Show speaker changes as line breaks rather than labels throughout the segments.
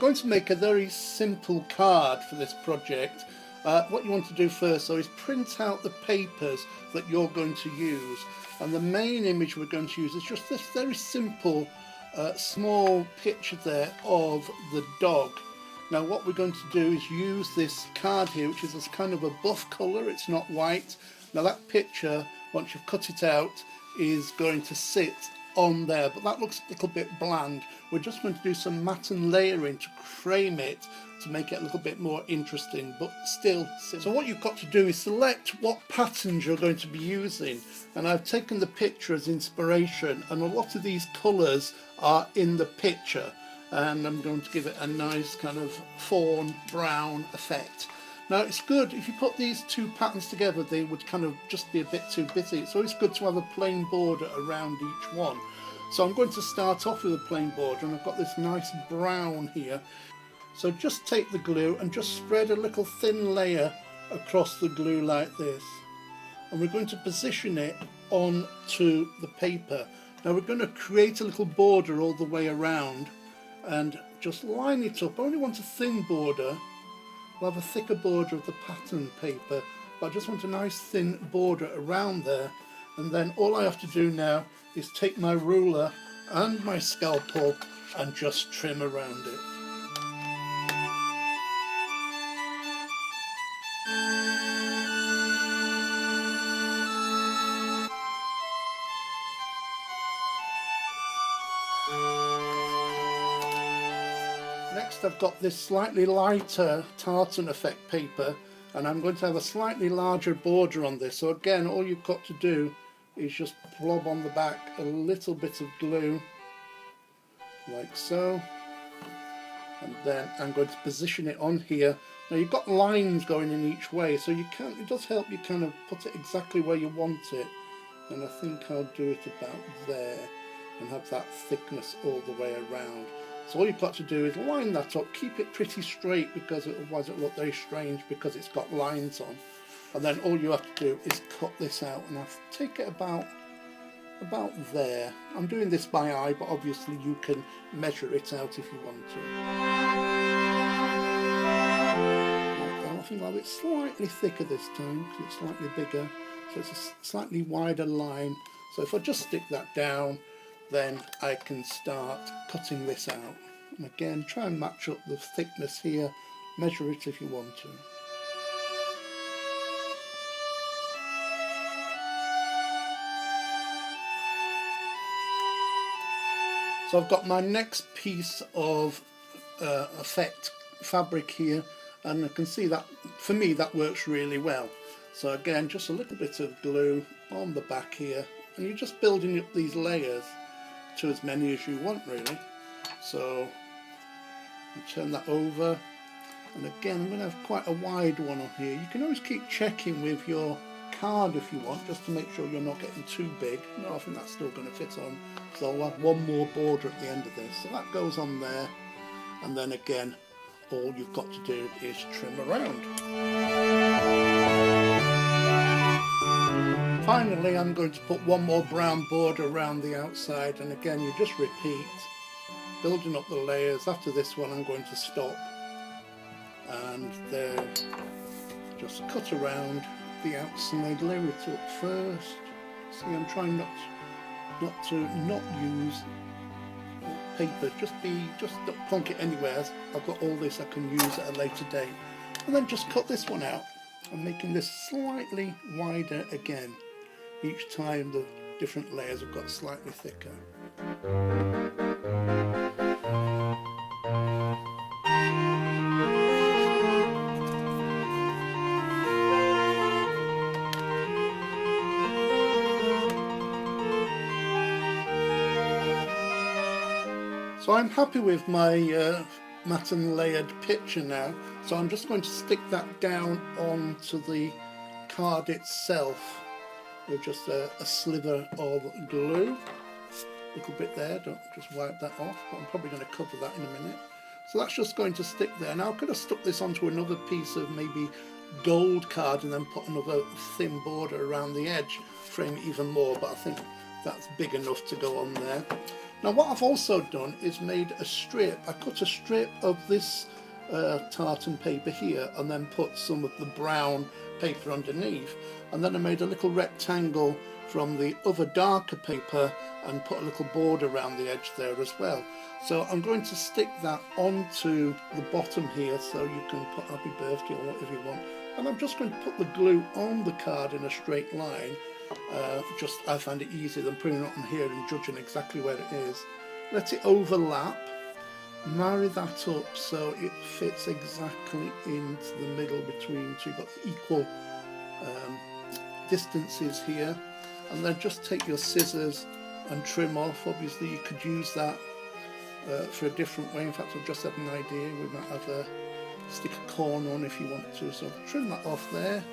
going to make a very simple card for this project. What you want to do first though is print out the papers that you're going to use, and the main image we're going to use is just this very simple small picture there of the dog. Now what we're going to do is use this card here, which is this kind of a buff colour, it's not white. Now that picture, once you've cut it out, is going to sit on there, but that looks a little bit bland. We're just going to do some matte and layering to frame it to make it a little bit more interesting, but still simple. So what you've got to do is select what patterns you're going to be using, and I've taken the picture as inspiration, and a lot of these colours are in the picture, and I'm going to give it a nice kind of fawn brown effect. Now it's good if you put these two patterns together, they would kind of just be a bit too busy. It's always good to have a plain border around each one. So I'm going to start off with a plain border, and I've got this nice brown here. So just take the glue and just spread a little thin layer across the glue like this. And we're going to position it onto the paper. Now we're going to create a little border all the way around and just line it up. I only want a thin border. We'll have a thicker border of the pattern paper, but I just want a nice thin border around there. And then all I have to do now is take my ruler and my scalpel and just trim around it. Next I've got this slightly lighter tartan effect paper, and I'm going to have a slightly larger border on this. So again, all you've got to do is just blob on the back a little bit of glue like so, and then I'm going to position it on here. Now you've got lines going in each way, so you can, it does help you kind of put it exactly where you want it, and I think I'll do it about there and have that thickness all the way around. So all you've got to do is line that up, keep it pretty straight, because otherwise it'll look very strange because it's got lines on. And then all you have to do is cut this out, and I'll take it about there. I'm doing this by eye, but obviously you can measure it out if you want to. I think I'll have it slightly thicker this time because it's slightly bigger, so it's a slightly wider line. So if I just stick that down, then I can start cutting this out. And again, try and match up the thickness here, measure it if you want to. So I've got my next piece of effect fabric here, and I can see that for me that works really well. So again, just a little bit of glue on the back here, and you're just building up these layers to as many as you want really. So you turn that over, and again I'm going to have quite a wide one on here. You can always keep checking with your card if you want, just to make sure you're not getting too big. No, I think that's still going to fit on, so I'll have one more border at the end of this. So that goes on there, and then again all you've got to do is trim around. Finally, I'm going to put one more brown border around the outside, and again you just repeat, building up the layers. After this one I'm going to stop, and then just cut around the outside, layer it up first. See, I'm trying not to use paper, just don't plonk it anywhere. I've got all this I can use at a later date. And then just cut this one out. I'm making this slightly wider again. Each time the different layers have got slightly thicker. So I'm happy with my matte and layered picture now, so I'm just going to stick that down onto the card itself with just a sliver of glue. A little bit there, don't just wipe that off, but I'm probably going to cover that in a minute. So that's just going to stick there. Now I could have stuck this onto another piece of maybe gold card and then put another thin border around the edge, frame it even more, but I think that's big enough to go on there. Now what I've also done is made a strip. I cut a strip of this tartan paper here and then put some of the brown paper underneath, and then I made a little rectangle from the other darker paper and put a little border around the edge there as well. So I'm going to stick that onto the bottom here, so you can put happy birthday or whatever you want, and I'm just going to put the glue on the card in a straight line. I find it easier than putting it on here and judging exactly where it is. Let it overlap, marry that up so it fits exactly into the middle between, so you've got equal distances here, and then just take your scissors and trim off. Obviously you could use that for a different way. In fact, I've just had an idea, we might have a stick a corn on if you want to, so trim that off there.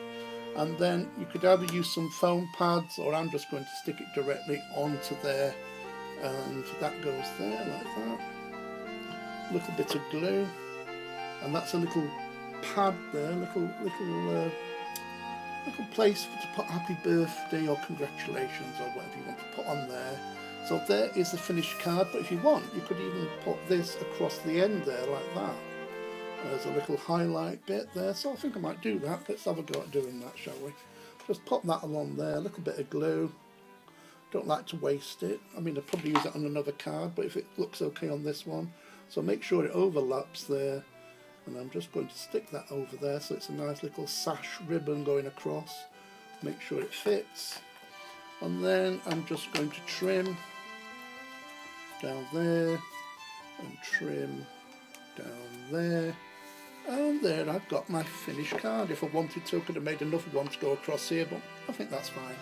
And then you could either use some foam pads, or I'm just going to stick it directly onto there, and that goes there like that. A little bit of glue, and that's a little pad there, little place to put happy birthday or congratulations or whatever you want to put on there. So there is the finished card, but if you want you could even put this across the end there like that. There's a little highlight bit there, so I think I might do that. Let's have a go at doing that, shall we? Just pop that along there, a little bit of glue. Don't like to waste it. I mean, I'd probably use it on another card, but if it looks okay on this one. So make sure it overlaps there, and I'm just going to stick that over there so it's a nice little sash ribbon going across. Make sure it fits, and then I'm just going to trim down there and trim down there, and there I've got my finished card. If I wanted to, I could have made another one to go across here, but I think that's fine.